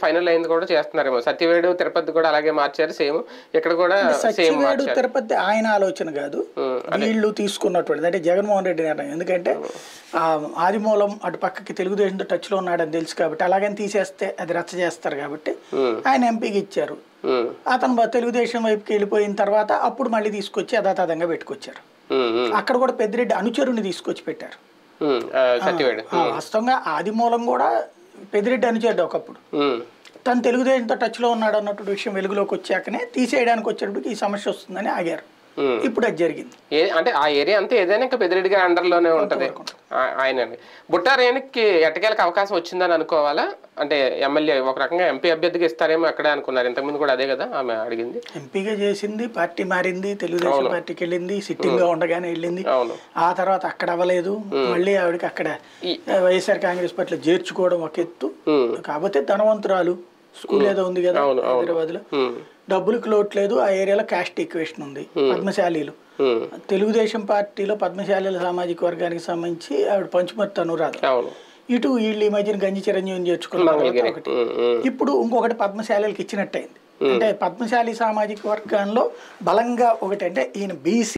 Final అయింది కూడా చేస్తున్నారేమో. సత్యవేడు తిరుపతి కూడా అలాగే మార్చారు సేమ్. ఇక్కడ కూడా సేమ్ సత్యవేడు తిరుపతి ఆయన ఆలోచన కాదు, వీళ్ళు తీసుకున్నటువంటి అంటే జగన్మోహన్ రెడ్డి నిర్ణయం. ఎందుకంటే ఆదిమూలం అటు పక్కకి తెలుగుదేశంతో టచ్ లో ఉన్నాడని తెలుసు కాబట్టి అలాగని తీసేస్తే అది రచ్చ చేస్తారు కాబట్టి ఆయన ఎంపీకి ఇచ్చారు. అతను తెలుగుదేశం వైపుకి వెళ్ళిపోయిన తర్వాత అప్పుడు మళ్ళీ తీసుకొచ్చి యథాతథంగా పెట్టుకొచ్చారు. అక్కడ కూడా పెద్దిరెడ్డి అనుచరుని తీసుకొచ్చి పెట్టారు. వాస్తవంగా ఆదిమూలం కూడా పెద్దిరెడ్డి అనుచరుడు ఒకప్పుడు. తను తెలుగుదేశంతో టచ్ లో ఉన్నాడు అన్నటువంటి విషయం వెలుగులోకి వచ్చాకనే తీసేయడానికి వచ్చేటప్పుడు ఈ సమస్య వస్తుందని ఆగారు. ఇప్పుడు అది జరిగింది. అంటే ఆ ఏరియా అంతా ఏదైనా ఇంకా పెద్దిరెడ్డి గారి అండర్ లోనే ఉంటది. ఆయన బుట్టారేనికి ఎట్టకేలకు అవకాశం వచ్చిందని అనుకోవాలా? అంటే ఎమ్మెల్యే ఒక రకంగా ఎంపీ అభ్యర్థిగా ఇస్తారేమో అక్కడే అనుకున్నారు. ఇంతకుముందు కూడా అదే కదా ఆమె అడిగింది. ఎంపీగా చేసింది, పార్టీ మారింది, తెలుగుదేశం పార్టీకి వెళ్ళింది, సిట్టింగ్ గా ఉండగానే వెళ్ళింది. ఆ తర్వాత అక్కడ అవ్వలేదు, మళ్ళీ ఆవిడకి అక్కడ వైఎస్ఆర్ కాంగ్రెస్ పార్టీలో చేర్చుకోవడం ఒక ఎత్తు. కాకపోతే ధనవంతురాలు, స్కూల్ ఏదో ఉంది కదా హైదరాబాద్ లో, డబ్బులకు లోటు లేదు, ఆ ఏరియాలో క్యాస్ట్ ఈక్వేషన్ ఉంది. పద్మశాలీలు తెలుగుదేశం పార్టీలో పద్మశాలీల సామాజిక వర్గానికి సంబంధించి ఆవిడ పంచుమర్తి అనురాధ, ఇటు వీళ్ళు ఈ మధ్యన గంజి చిరంజీవిని చేర్చుకున్నారు ఒకటి. ఇప్పుడు ఇంకొకటి పద్మశాలీలకు ఇచ్చినట్టయింది. అంటే పద్మశాలి సామాజిక వర్గంలో బలంగా ఒకటి అంటే ఈయన బీసీ